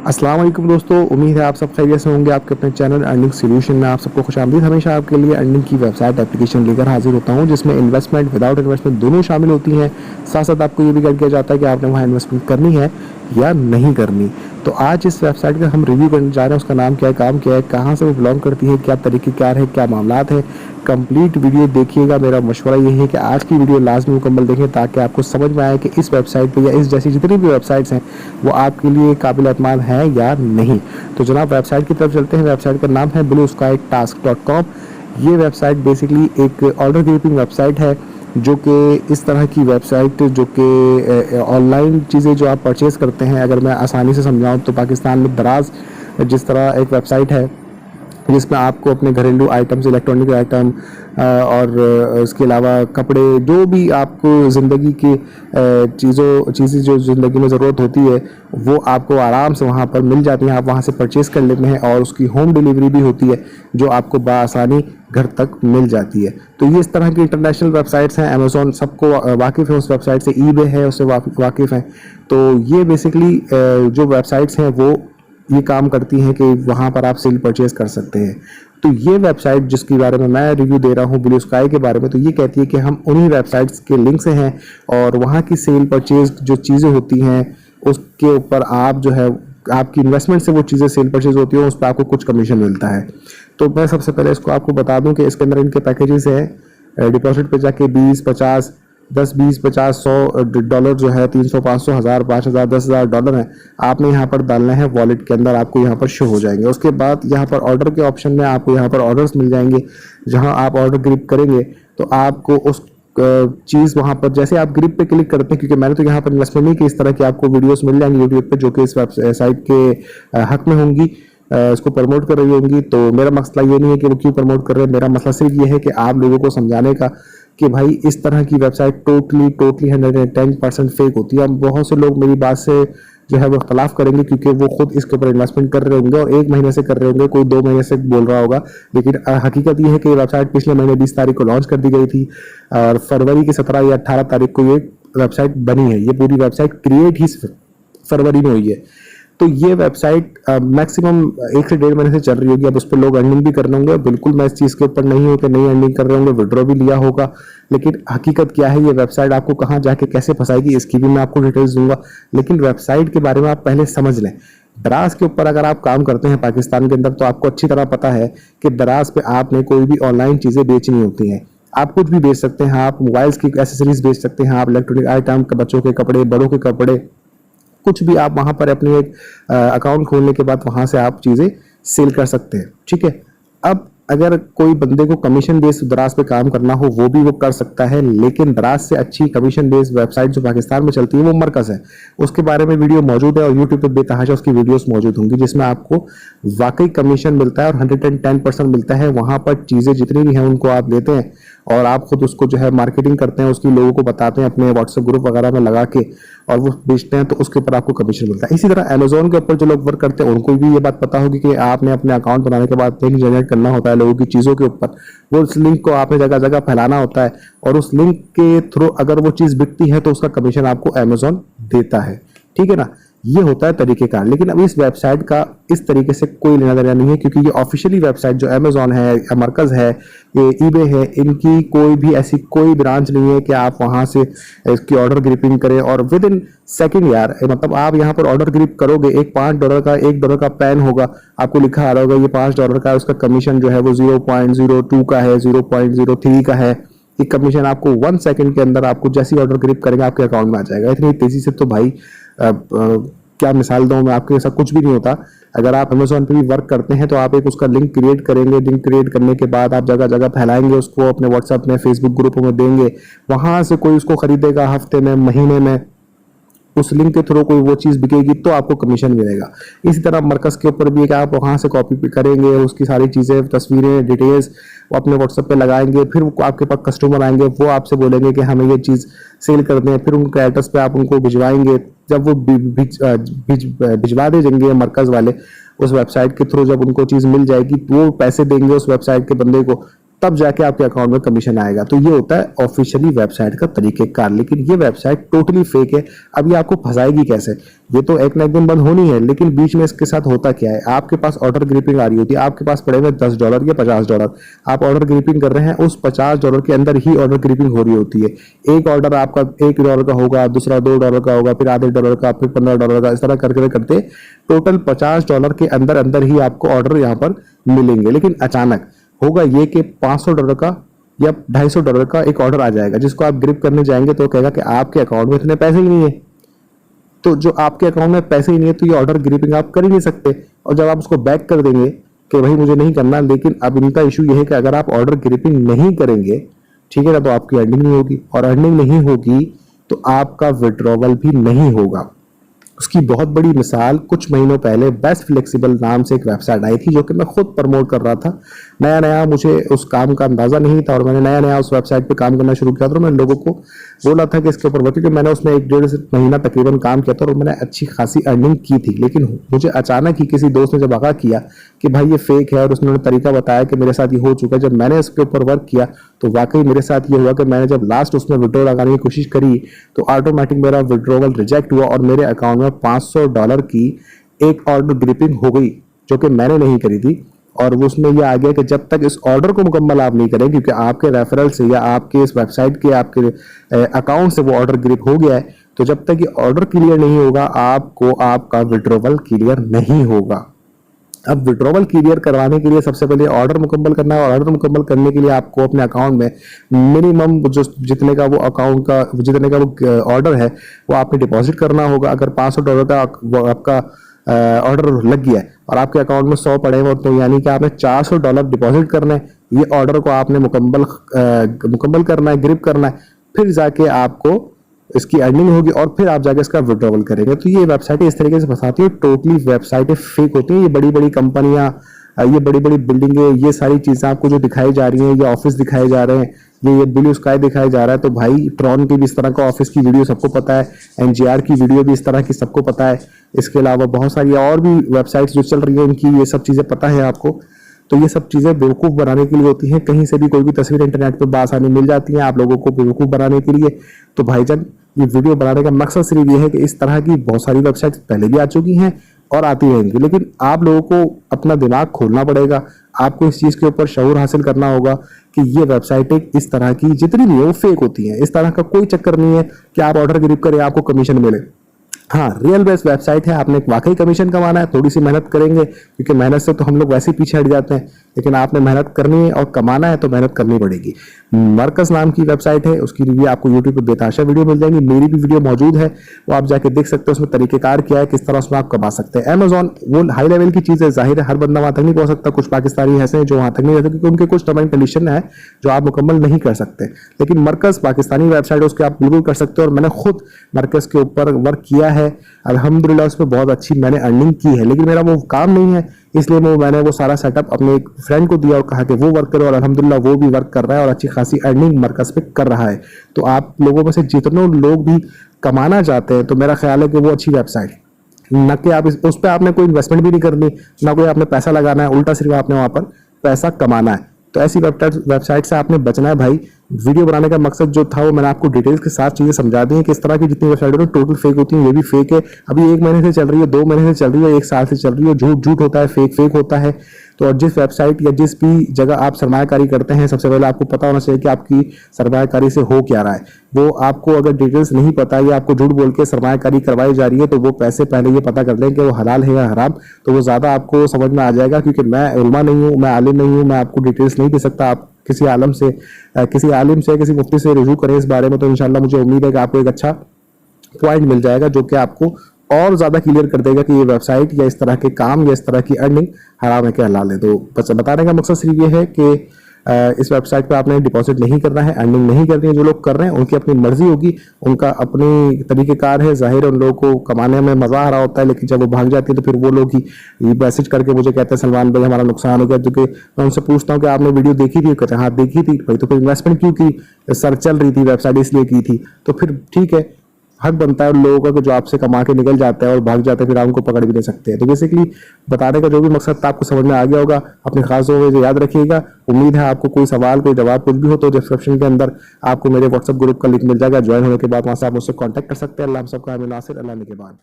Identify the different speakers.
Speaker 1: अस्सलाम वालेकुम दोस्तों, उम्मीद है आप सब खैरियत से होंगे। आपके अपने चैनल अर्निंग सॉल्यूशन में आप सबको खुशामदीद। हमेशा आपके लिए अर्निंग की वेबसाइट एप्लीकेशन लेकर हाजिर होता हूं, जिसमें इन्वेस्टमेंट विदाउट इन्वेस्टमेंट दोनों शामिल होती हैं। साथ साथ आपको ये भी गाइड किया जाता है कि आपने वहाँ इन्वेस्टमेंट करनी है या नहीं करनी। तो आज इस वेबसाइट का हम रिव्यू करने जा रहे हैं। उसका नाम क्या है, काम क्या है, कहाँ से वो बिलोंग करती है, क्या तरीक़ेकार है, क्या मामलात है। कंप्लीट वीडियो देखिएगा। मेरा मशवरा ये है कि आज की वीडियो लास्ट में मुकम्मल देखें, ताकि आपको समझ में आए कि इस वेबसाइट पे या इस जैसी जितनी भी वेबसाइट्स हैं वो आपके लिए काबिल एतमाद है या नहीं। तो जनाब वेबसाइट की तरफ चलते हैं। वेबसाइट का नाम है blueskytask.com। ये वेबसाइट बेसिकली एक ऑर्डर ग्रुपिंग वेबसाइट है, जो कि इस तरह की वेबसाइट जो कि ऑनलाइन चीज़ें जो आप परचेज़ करते हैं, अगर मैं आसानी से समझाऊँ तो पाकिस्तान में दराज जिस तरह एक वेबसाइट है जिसमें आपको अपने घरेलू आइटम्स, इलेक्ट्रॉनिक आइटम और इसके अलावा कपड़े, जो भी आपको ज़िंदगी की चीज़ें जो ज़िंदगी में ज़रूरत होती है वो आपको आराम से वहाँ पर मिल जाती हैं। आप वहाँ से परचेज़ कर लेते हैं और उसकी होम डिलीवरी भी होती है, जो आपको बआसानी घर तक मिल जाती है। तो ये इस तरह की इंटरनेशनल वेबसाइट्स हैं। अमेज़ॉन सबको वाकिफ़ है उस वेबसाइट से, ईबे है उससे वाकिफ़ हैं। तो ये बेसिकली जो वेबसाइट्स हैं वो ये काम करती हैं कि वहाँ पर आप सेल परचेज कर सकते हैं। तो ये वेबसाइट जिसके बारे में मैं रिव्यू दे रहा हूँ, ब्लू स्काई के बारे में, तो ये कहती है कि हम उन्हीं वेबसाइट्स के लिंक से हैं और वहाँ की सेल परचेज जो चीज़ें होती हैं उसके ऊपर आप जो है आपकी इन्वेस्टमेंट से वो चीज़ें सेल परचेज होती है, उस पर आपको कुछ कमीशन मिलता है। तो मैं सबसे पहले इसको आपको बता दूँ कि इसके अंदर इनके पैकेजेस हैं। डिपॉजिट पे जाके 20, 50, 10, 20, 50, $100 जो है, 300, 500, 1000, 5000, $10,000 है। आपने यहाँ पर डालना है वॉलेट के अंदर, आपको यहाँ पर शो हो जाएंगे। उसके बाद यहाँ पर ऑर्डर के ऑप्शन में आपको यहाँ पर ऑर्डर्स मिल जाएंगे। जहाँ आप ऑर्डर ग्रिप करेंगे तो आपको उस चीज़ वहाँ पर, जैसे आप ग्रिप पे क्लिक करते हैं, क्योंकि मैंने तो यहाँ पर इन्वेस्टमेंट नहीं की, इस तरह की आपको वीडियोस मिल जाएंगी यूट्यूब पे जो कि इस वेबसाइट के हक में होंगी, इसको प्रमोट कर रही होंगी। तो मेरा मसला ये नहीं है कि वो क्यों प्रमोट कर रहे हैं, मेरा मसला सिर्फ ये है कि आप लोगों को समझाने का कि भाई इस तरह की वेबसाइट टोटली 110% फेक होती है। अब बहुत से लोग मेरी बात से जो है वो इख्तलाफ करेंगे, क्योंकि वो खुद इसके ऊपर इन्वेस्टमेंट कर रहे होंगे और 1 महीने से कर रहे होंगे, कोई 2 महीने से बोल रहा होगा। लेकिन हकीकत ये है कि ये वेबसाइट पिछले महीने 20 तारीख को लॉन्च कर दी गई थी और फरवरी की 17 या 18 तारीख को ये वेबसाइट बनी है। ये पूरी वेबसाइट क्रिएट ही फरवरी में हुई है। तो ये वेबसाइट मैक्सिमम 1 से 1.5 महीने से चल रही होगी। अब उस पर लोग अर्निंग भी कर रहे होंगे। बिल्कुल मैं इस चीज़ के ऊपर नहीं हूँ कि नहीं अर्निंग कर रहे होंगे, विड्रॉ भी लिया होगा। लेकिन हकीकत क्या है, ये वेबसाइट आपको कहाँ जाके कैसे फंसाएगी इसकी भी मैं आपको डिटेल्स दूंगा। लेकिन वेबसाइट के बारे में आप पहले समझ लें। दराज के ऊपर अगर आप काम करते हैं पाकिस्तान के अंदर, तो आपको अच्छी तरह पता है कि दराज पे आपने कोई भी ऑनलाइन चीज़ें बेचनी होती हैं। आप कुछ भी बेच सकते हैं, आप मोबाइल्स की एसेसरीज बेच सकते हैं, आप इलेक्ट्रॉनिक आइटम, बच्चों के कपड़े, बड़ों के कपड़े, कुछ भी आप वहां पर अपने एक अकाउंट खोलने के बाद वहां से आप चीजें सेल कर सकते हैं। ठीक है। अब अगर कोई बंदे को कमीशन बेस्ड दराज पे काम करना हो, वो भी वो कर सकता है। लेकिन दराज से अच्छी कमीशन बेस्ड वेबसाइट जो पाकिस्तान में चलती है वो मरकज है। उसके बारे में वीडियो मौजूद है और यूट्यूब पे बेतहाशा उसकी वीडियोस मौजूद होंगी, जिसमें आपको वाकई कमीशन मिलता है और 110% मिलता है। वहां पर चीजें जितनी भी हैं उनको आप लेते हैं और आप खुद उसको जो है मार्केटिंग करते हैं, उसकी लोगों को बताते हैं अपने व्हाट्सएप ग्रुप वगैरह में लगा के, और वो बेचते हैं, तो उसके ऊपर आपको कमीशन मिलता है। इसी तरह अमेजोन के ऊपर जो लोग वर्क करते हैं उनको भी ये बात पता होगी कि आपने अपने अकाउंट बनाने के बाद लिंक जनरेट करना होता है लोगों की चीज़ों के ऊपर। वो उस लिंक को आपने जगह जगह फैलाना होता है और उस लिंक के थ्रू अगर वो चीज़ बिकती है तो उसका कमीशन आपको अमेजोन देता है। ठीक है ना। ये होता है तरीकेकार। लेकिन अब इस वेबसाइट का इस तरीके से कोई लेना देना नहीं है, क्योंकि ये ऑफिशियली वेबसाइट जो अमेजोन है, मरकज है, ये ईबे है, इनकी कोई भी ऐसी कोई ब्रांच नहीं है कि आप वहां से इसकी ऑर्डर ग्रिपिंग करें और विद इन सेकेंड यार, मतलब आप यहाँ पर ऑर्डर ग्रिप करोगे, एक $5 का $1 का पैन होगा, आपको लिखा आ रहा होगा ये $5 का है, उसका कमीशन जो है वो 0.02 का है, 0.03 का है। ये कमीशन आपको 1 सेकंड के अंदर, आपको जैसी ऑर्डर ग्रिप करेंगे आपके अकाउंट में आ जाएगा। इतनी तेजी से तो भाई क्या मिसाल दूं मैं आपके, ऐसा कुछ भी नहीं होता। अगर आप अमेजोन पे भी वर्क करते हैं तो आप एक उसका लिंक क्रिएट करेंगे, लिंक क्रिएट करने के बाद आप जगह जगह फैलाएंगे उसको, अपने व्हाट्सएप में, फेसबुक ग्रुपों में देंगे, वहां से कोई उसको खरीदेगा, हफ्ते में, महीने में उस लिंक के थ्रू कोई वो चीज़ बिकेगी तो आपको कमीशन मिलेगा। इसी तरह मरकज के ऊपर भी है कि आप वहाँ से कॉपी करेंगे, उसकी सारी चीज़ें, तस्वीरें, डिटेल्स वो अपने व्हाट्सएप पे लगाएंगे, फिर आपके पास कस्टमर आएंगे, वो आपसे बोलेंगे कि हमें ये चीज़ सेल कर दें, फिर उनके एड्रेस पे आप उनको भिजवाएंगे। जब वो भिजवा दे जाएंगे मरकज वाले उस वेबसाइट के थ्रू, जब उनको चीज़ मिल जाएगी तो वो पैसे देंगे उस वेबसाइट के बंदे को, तब जाके आपके अकाउंट में कमीशन आएगा। तो ये होता है ऑफिशियली वेबसाइट का तरीकेकार। लेकिन ये वेबसाइट टोटली फेक है। अब ये आपको फंसाएगी कैसे? ये तो एक ना एक दिन बंद होनी है, लेकिन बीच में इसके साथ होता क्या है, आपके पास ऑर्डर ग्रिपिंग आ रही होती है, आपके पास पड़े हुए $10 या $50, आप ऑर्डर ग्रिपिंग कर रहे हैं, उस $50 के अंदर ही ऑर्डर ग्रिपिंग हो रही होती है। एक ऑर्डर आपका $1 का होगा, दूसरा $2 का होगा, फिर आधे डॉलर का, फिर $15 का, इस तरह करके करते टोटल $50 के अंदर अंदर ही आपको ऑर्डर यहाँ पर मिलेंगे। लेकिन अचानक होगा ये कि $500 का या $250 का एक ऑर्डर आ जाएगा, जिसको आप ग्रिप करने जाएंगे तो कहेगा कि आपके अकाउंट में इतने पैसे ही नहीं है। तो जो आपके अकाउंट में पैसे ही नहीं है तो ये ऑर्डर ग्रिपिंग आप कर ही नहीं सकते। और जब आप उसको बैक कर देंगे कि भाई मुझे नहीं करना, लेकिन अब इनका इशू ये है कि अगर आप ऑर्डर ग्रिपिंग नहीं करेंगे, ठीक है ना, तो आपकी अर्निंग नहीं होगी, और अर्निंग नहीं होगी तो आपका विड्रॉवल भी नहीं होगा। उसकी बहुत बड़ी मिसाल कुछ महीनों पहले बेस्ट फ्लेक्सिबल नाम से एक वेबसाइट आई थी, जो कि मैं खुद प्रमोट कर रहा था। नया नया मुझे उस काम का अंदाजा नहीं था और मैंने नया नया उस वेबसाइट पे काम करना शुरू किया था। तो मैं लोगों को बोला था कि इसके ऊपर वर्क, क्योंकि मैंने उसमें 1-1.5 महीना तकरीबन काम किया था और मैंने अच्छी खासी अर्निंग की थी। लेकिन मुझे अचानक ही किसी दोस्त ने जब आगाह किया कि भाई ये फेक है और उसने तरीका बताया कि मेरे साथ ये हो चुका है, जब मैंने इसके ऊपर वर्क किया तो वाकई मेरे साथ ये हुआ कि मैंने जब लास्ट उसमें विड्रॉ लगाने की कोशिश करी तो ऑटोमेटिक मेरा विड्रॉवल रिजेक्ट हुआ और मेरे अकाउंट में $500 की एक ऑर्डर ग्रिपिंग हो गई, जो कि मैंने नहीं करी थी। और वो उसमें ये आ गया कि जब तक इस ऑर्डर को मुकम्मल आप नहीं करें, क्योंकि आपके रेफरल से या आपके इस वेबसाइट के आपके अकाउंट से वो ऑर्डर ग्रिप हो गया है, तो जब तक ये ऑर्डर क्लियर नहीं होगा आपको आपका विड्रॉवल क्लियर नहीं होगा। अब विड्रॉवल क्लियर करवाने के लिए सबसे पहले ऑर्डर मुकम्मल करना है, और ऑर्डर मुकम्मल करने के लिए आपको अपने अकाउंट में मिनिमम जो जितने का वो अकाउंट का जितने का वो ऑर्डर है वो आपने डिपॉजिट करना होगा। अगर $500 का आपका ऑर्डर लग गया है और आपके अकाउंट में 100 पड़े हुए, तो यानी कि आपने $400 डिपॉजिट करना है। ये ऑर्डर को आपने मुकम्मल करना है, ग्रिप करना है, फिर जाके आपको इसकी अर्निंग होगी और फिर आप जाके इसका विड्रॉवल करेंगे। तो ये वेबसाइटें इस तरीके से फंसाती है, टोटली वेबसाइटें फेक होती हैं। ये बड़ी बड़ी कंपनियां, ये बड़ी बड़ी बिल्डिंगें, ये सारी चीजें आपको जो दिखाई जा रही हैं, ये ऑफिस दिखाए जा रहे हैं, ये ब्लू स्काई दिखाया जा रहा है, तो भाई ट्रॉन की भी इस तरह का ऑफिस की वीडियो सबको पता है, NGR की वीडियो भी इस तरह की सबको पता है। इसके अलावा बहुत सारी और भी वेबसाइट्स जो चल रही है इनकी ये सब चीजें पता है आपको। तो ये सब चीजें बेवकूफ बनाने के लिए होती हैं। कहीं से भी कोई भी तस्वीर इंटरनेट पे बासानी मिल जाती है आप लोगों को बेवकूफ बनाने के लिए। तो भाईजान ये वीडियो बनाने का मकसद सिर्फ ये है कि इस तरह की बहुत सारी वेबसाइट्स पहले भी आ चुकी हैं और आती रहेंगी, लेकिन आप लोगों को अपना दिमाग खोलना पड़ेगा। आपको इस चीज के ऊपर शऊर हासिल करना होगा कि ये वेबसाइटें इस तरह की जितनी भी है वो फेक होती हैं। इस तरह का कोई चक्कर नहीं है कि आप ऑर्डर ग्रिप करें आपको कमीशन मिले। हाँ, रियल बेस्ट वेबसाइट है, आपने वाकई कमीशन कमाना है, थोड़ी सी मेहनत करेंगे, क्योंकि मेहनत से तो हम लोग वैसे ही पीछे हट जाते हैं, लेकिन आपने मेहनत करनी है और कमाना है तो मेहनत करनी पड़ेगी। मरकज नाम की वेबसाइट है, उसकी रिव्यू आपको यूट्यूब पे बेताशा वीडियो मिल जाएंगी। मेरी भी वीडियो मौजूद है, वो आप जाके देख सकते हैं। उसमें तरीकेकार क्या है, किस तरह उसमें आप कमा सकते हैं। अमेजॉन वो हाई लेवल की चीज है, जाहिर है हर बंदा वहां तक नहीं पहुंच सकता। कुछ पाकिस्तानी ऐसे हैं जो वहां तक नहीं रहते, क्योंकि उनके कुछ टर्म एंड कंडीशन है जो आप मुकम्मल नहीं कर सकते। लेकिन मरकज पाकिस्तानी वेबसाइट है, उसके आप बिल्कुल कर सकते हो, और मैंने खुद मरकज के ऊपर वर्क किया है। अल्हम्दुलिल्लाह उस पर बहुत अच्छी मैंने अर्निंग की है, लेकिन मेरा वो काम नहीं है, इसलिए मैंने वो सारा सेटअप अपने एक फ्रेंड को दिया और कहा कि वो वर्क करे, और अल्हम्दुलिल्लाह वो भी वर्क कर रहा है और अच्छी खासी अर्निंग मरकज पे कर रहा है। तो आप लोगों में से जितने लोग भी कमाना चाहते हैं, तो मेरा ख्याल है कि वो अच्छी वेबसाइट, न कि आप उस पर आपने कोई इन्वेस्टमेंट भी नहीं करनी, ना कोई आपने पैसा लगाना है, उल्टा सिर्फ आपने वहां पर पैसा कमाना है। तो ऐसी वेबसाइट से आपने बचना है भाई। वीडियो बनाने का मकसद जो था वो मैंने आपको डिटेल्स के साथ चीजें समझा दी हैं कि इस तरह की जितनी वेबसाइटें टोटल फेक होती हैं, ये भी फेक है। अभी 1 महीने से चल रही है, 2 महीने से चल रही है, 1 साल से चल रही है, झूठ झूठ होता है, फेक फेक होता है। तो और जिस वेबसाइट या जिस भी जगह आप सरमायाकारी करते हैं, सबसे पहले आपको पता होना चाहिए कि आपकी सरमायाकारी से हो क्या रहा है। वो आपको अगर डिटेल्स नहीं पता या आपको झूठ बोल के सरमायाकारी करवाई जा रही है, तो वो पैसे पहले ये पता कर लें कि वो हलाल है या हराम, तो वो ज्यादा आपको समझ में आ जाएगा। क्योंकि मैं उलमा नहीं हूँ, मैं आलिम नहीं हूँ, मैं आपको डिटेल्स नहीं दे सकता। आप किसी आलिम से किसी मुफ्ती से रुजू करें इस बारे में, तो इंशाल्लाह मुझे उम्मीद है कि आपको एक अच्छा पॉइंट मिल जाएगा जो कि आपको और ज्यादा क्लियर कर देगा कि ये वेबसाइट या इस तरह के काम या इस तरह की अर्निंग हराम है कि हलाल है। तो बस बताने का मकसद सिर्फ ये है कि इस वेबसाइट पे आपने डिपॉजिट नहीं करना है, अर्निंग नहीं करनी है। जो लोग कर रहे हैं उनकी अपनी मर्जी होगी, उनका अपनी तरीकेकार है। जाहिर है उन लोगों को कमाने में मजा आ रहा होता है, लेकिन जब वो भाग जाती है तो फिर वो लोग ही मैसेज करके मुझे कहते हैं सलमान भाई हमारा नुकसान हो गया। क्योंकि मैं उनसे पूछता हूँ कि आपने वीडियो देखी थी, कहते हैं हाँ देखी थी। भाई तो फिर इन्वेस्टमेंट क्यों की? सर चल रही थी वेबसाइट इसलिए की थी। तो फिर ठीक है, हक बनता है उन लोगों का कि जो आपसे कमा के निकल जाते हैं और भाग जाते हैं, फिर आप उनको पकड़ भी नहीं सकते हैं। तो बेसिकली बताने का जो भी मकसद था आपको समझ में आ गया होगा। अपने खास दोस्तों को याद रखिएगा। उम्मीद है आपको कोई सवाल कोई जवाब कुछ भी हो तो डिस्क्रिप्शन के अंदर आपको मेरे व्हाट्सएप ग्रुप का लिंक मिल जाएगा। ज्वाइन होने के बाद वहां से आप मुझसे कॉन्टैक्ट कर सकते हैं। अल्लाह हम सबका नासिर, अल्लाह के बाद।